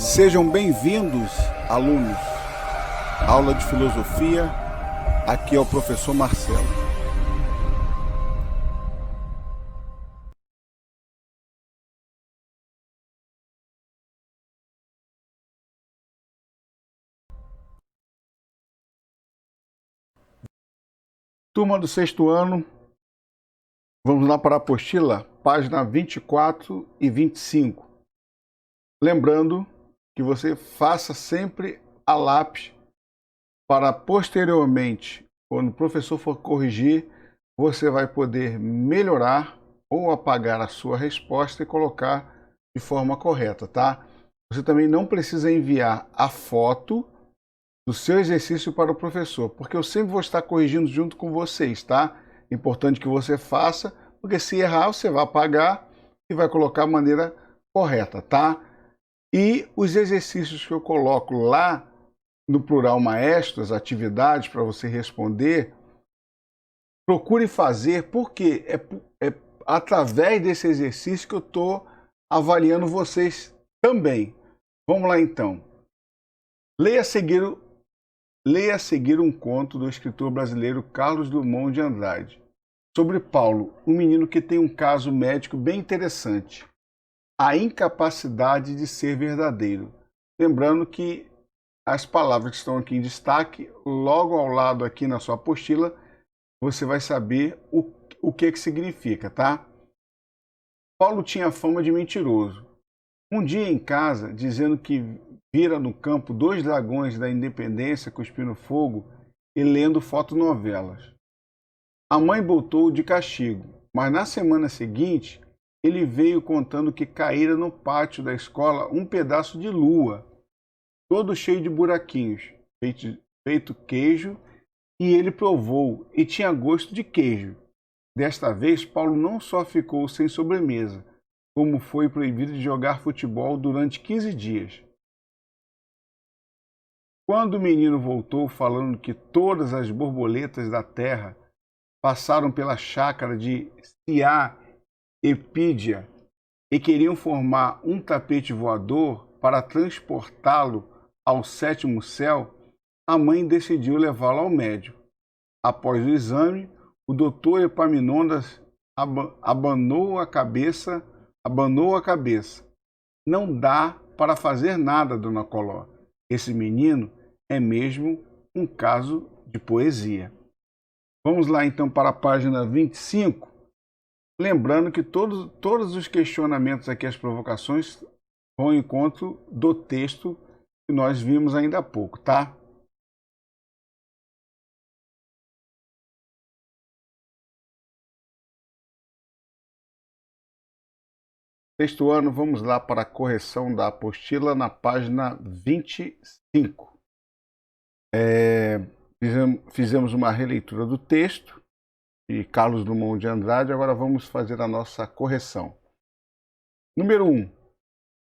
Sejam bem-vindos, alunos. Aula de filosofia, aqui é o professor Marcelo. Turma do sexto ano, vamos lá para a apostila, página 24 e 25. Lembrando que você faça sempre a lápis para posteriormente, quando o professor for corrigir, você vai poder melhorar ou apagar a sua resposta e colocar de forma correta, tá? Você também não precisa enviar a foto do seu exercício para o professor, porque eu sempre vou estar corrigindo junto com vocês, tá? Importante que você faça, porque se errar, você vai apagar e vai colocar a maneira correta, tá? E os exercícios que eu coloco lá no plural maestro, as atividades para você responder, procure fazer, porque é através desse exercício que eu estou avaliando vocês também. Vamos lá então. Leia a seguir um conto do escritor brasileiro Carlos Drummond de Andrade, sobre Paulo, um menino que tem um caso médico bem interessante. A incapacidade de ser verdadeiro. Lembrando que as palavras que estão aqui em destaque, logo ao lado aqui na sua apostila, você vai saber o que significa, tá? Paulo tinha fama de mentiroso. Um dia em casa, dizendo que vira no campo 2 dragões da Independência cuspindo fogo e lendo fotonovelas. A mãe botou-o de castigo, mas na semana seguinte, ele veio contando que caíra no pátio da escola um pedaço de lua, todo cheio de buraquinhos, feito queijo, e ele provou e tinha gosto de queijo. Desta vez, Paulo não só ficou sem sobremesa, como foi proibido de jogar futebol durante 15 dias. Quando o menino voltou falando que todas as borboletas da terra passaram pela chácara de Cia Epídia e queriam formar um tapete voador para transportá-lo ao sétimo céu, a mãe decidiu levá-lo ao médico. Após o exame, o doutor Epaminondas abanou a cabeça. Não dá para fazer nada, dona Coló. Esse menino é mesmo um caso de poesia. Vamos lá então para a página 25. Lembrando que todos os questionamentos aqui, as provocações, vão ao encontro do texto que nós vimos ainda há pouco, tá? Sexto ano, vamos lá para a correção da apostila na página 25. Fizemos uma releitura do texto de Carlos Drummond de Andrade, agora vamos fazer a nossa correção. Número 1.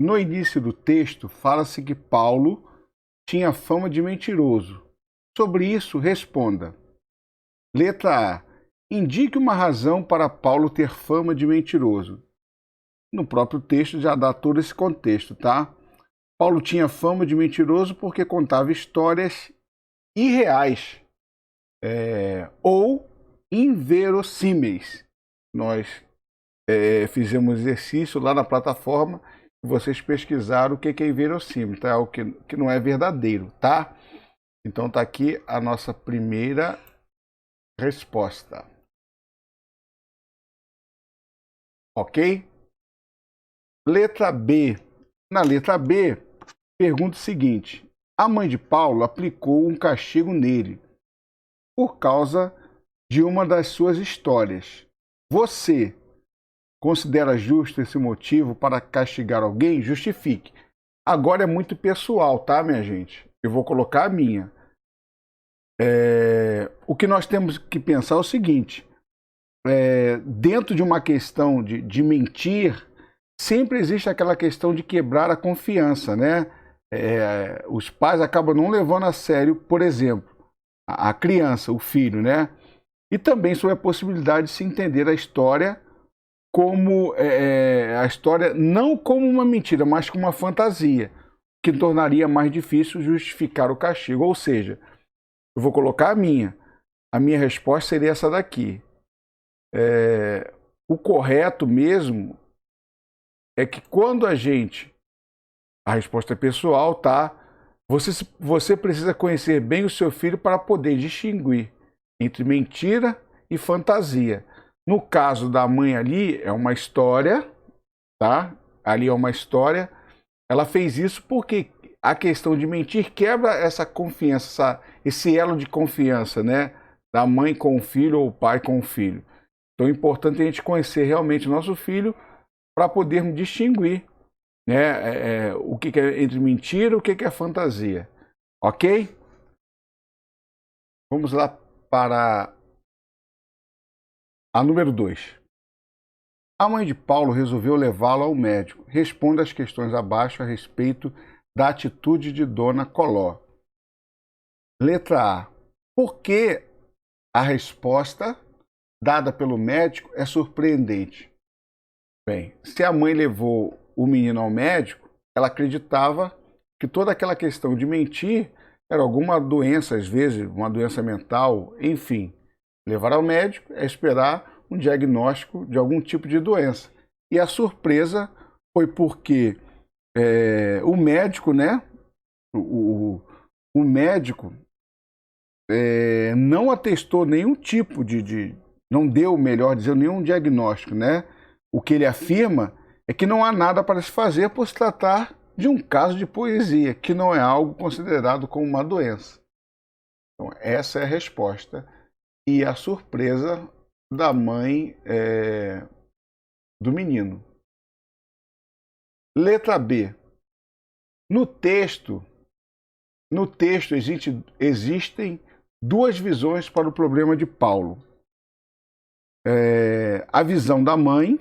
No início do texto, fala-se que Paulo tinha fama de mentiroso. Sobre isso, responda. Letra A. Indique uma razão para Paulo ter fama de mentiroso. No próprio texto já dá todo esse contexto, tá? Paulo tinha fama de mentiroso porque contava histórias irreais ou inverossímeis. Nós fizemos exercício lá na plataforma e vocês pesquisaram o que é inverossímil, tá? O que não é verdadeiro, tá? Então tá aqui a nossa primeira resposta. Ok? Letra B. Na letra B, pergunta o seguinte: a mãe de Paulo aplicou um castigo nele por causa de uma das suas histórias. Você considera justo esse motivo para castigar alguém? Justifique. Agora é muito pessoal, tá, minha gente? Eu vou colocar a minha. O que nós temos que pensar é o seguinte: dentro de uma questão de mentir, sempre existe aquela questão de quebrar a confiança, né? Os pais acabam não levando a sério, por exemplo, a criança, o filho, né? E também sobre a possibilidade de se entender a história como a história não como uma mentira, mas como uma fantasia. que tornaria mais difícil justificar o castigo. Ou seja, eu vou colocar a minha. A minha resposta seria essa daqui. O correto mesmo é que quando a resposta é pessoal, tá? Você precisa conhecer bem o seu filho para poder distinguir entre mentira e fantasia. No caso da mãe ali, é uma história, tá? Ali é uma história. Ela fez isso porque a questão de mentir quebra essa confiança, esse elo de confiança, né? Da mãe com o filho ou o pai com o filho. Então é importante a gente conhecer realmente o nosso filho para podermos distinguir, né? O que é entre mentira e o que é fantasia. Ok? Vamos lá para a número 2. A mãe de Paulo resolveu levá-lo ao médico. Responda às questões abaixo a respeito da atitude de Dona Coló. Letra A. Por que a resposta dada pelo médico é surpreendente? Bem, se a mãe levou o menino ao médico, ela acreditava que toda aquela questão de mentir era alguma doença, às vezes uma doença mental, enfim. Levar ao médico é esperar um diagnóstico de algum tipo de doença. E a surpresa foi porque o médico, né? O médico não atestou nenhum tipo não deu, melhor dizendo, nenhum diagnóstico, né? O que ele afirma é que não há nada para se fazer por se tratar de um caso de poesia, que não é algo considerado como uma doença. Então, essa é a resposta. E a surpresa da mãe do menino. Letra B. No texto existem duas visões para o problema de Paulo. A visão da mãe,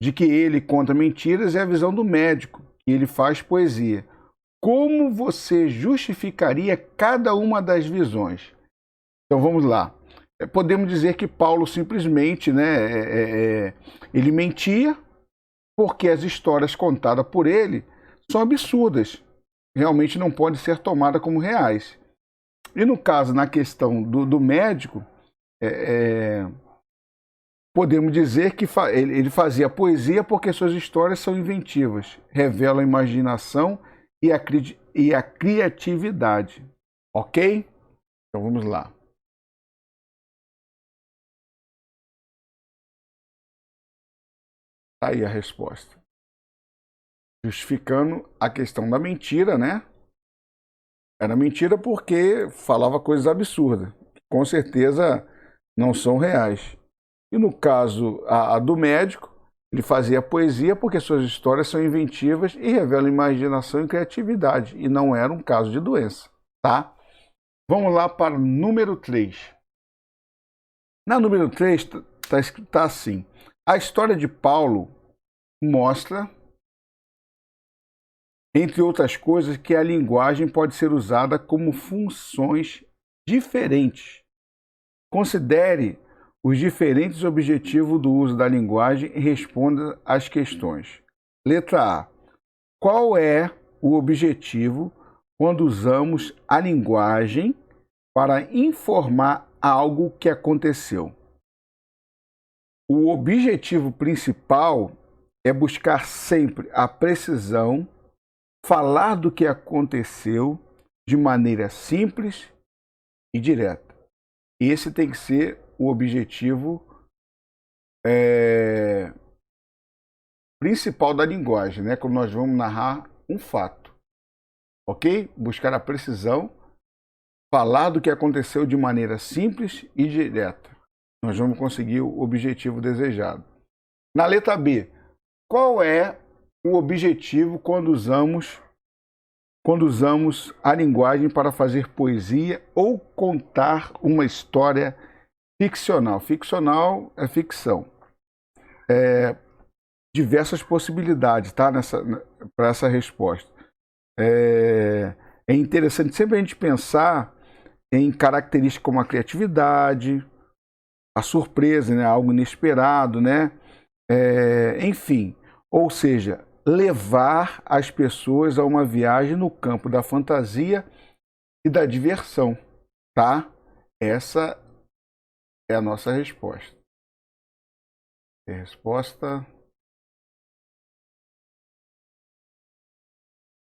de que ele conta mentiras, e a visão do médico, que ele faz poesia. Como você justificaria cada uma das visões? Então vamos lá. Podemos dizer que Paulo simplesmente, né, ele mentia porque as histórias contadas por ele são absurdas. Realmente não podem ser tomadas como reais. E no caso, na questão do médico, podemos dizer que ele fazia poesia porque suas histórias são inventivas, revelam a imaginação e a criatividade. Ok? Então vamos lá. Tá aí a resposta. Justificando a questão da mentira, né? Era mentira porque falava coisas absurdas, que com certeza não são reais. E no caso a do médico, ele fazia poesia porque suas histórias são inventivas e revelam imaginação e criatividade, e não era um caso de doença, tá? Vamos lá para o número 3. Na número 3 está assim: a história de Paulo mostra, entre outras coisas, que a linguagem pode ser usada como funções diferentes. Considere os diferentes objetivos do uso da linguagem e responda às questões. Letra A. Qual é o objetivo quando usamos a linguagem para informar algo que aconteceu? O objetivo principal é buscar sempre a precisão, falar do que aconteceu de maneira simples e direta. Esse tem que ser o objetivo principal da linguagem, né? Quando nós vamos narrar um fato. Ok? Buscar a precisão, falar do que aconteceu de maneira simples e direta. Nós vamos conseguir o objetivo desejado. Na letra B, qual é o objetivo quando usamos a linguagem para fazer poesia ou contar uma história ficcional? Ficcional é ficção. Diversas possibilidades, tá? Para essa resposta. É interessante sempre a gente pensar em características como a criatividade, a surpresa, né? Algo inesperado, né? Enfim, ou seja, levar as pessoas a uma viagem no campo da fantasia e da diversão, tá? Essa é a nossa resposta. Resposta: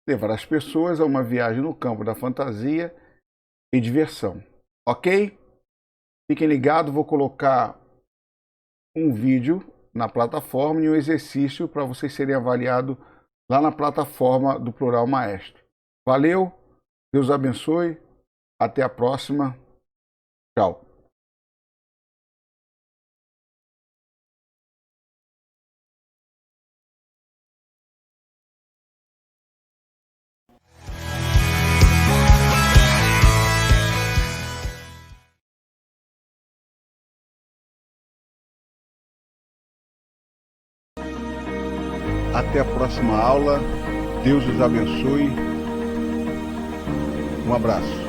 levar as pessoas a uma viagem no campo da fantasia e diversão. Ok? Fiquem ligados, vou colocar um vídeo na plataforma e um exercício para vocês serem avaliados lá na plataforma do Plural Maestro. Valeu, Deus abençoe, até a próxima, tchau. Até a próxima aula. Deus os abençoe. Um abraço.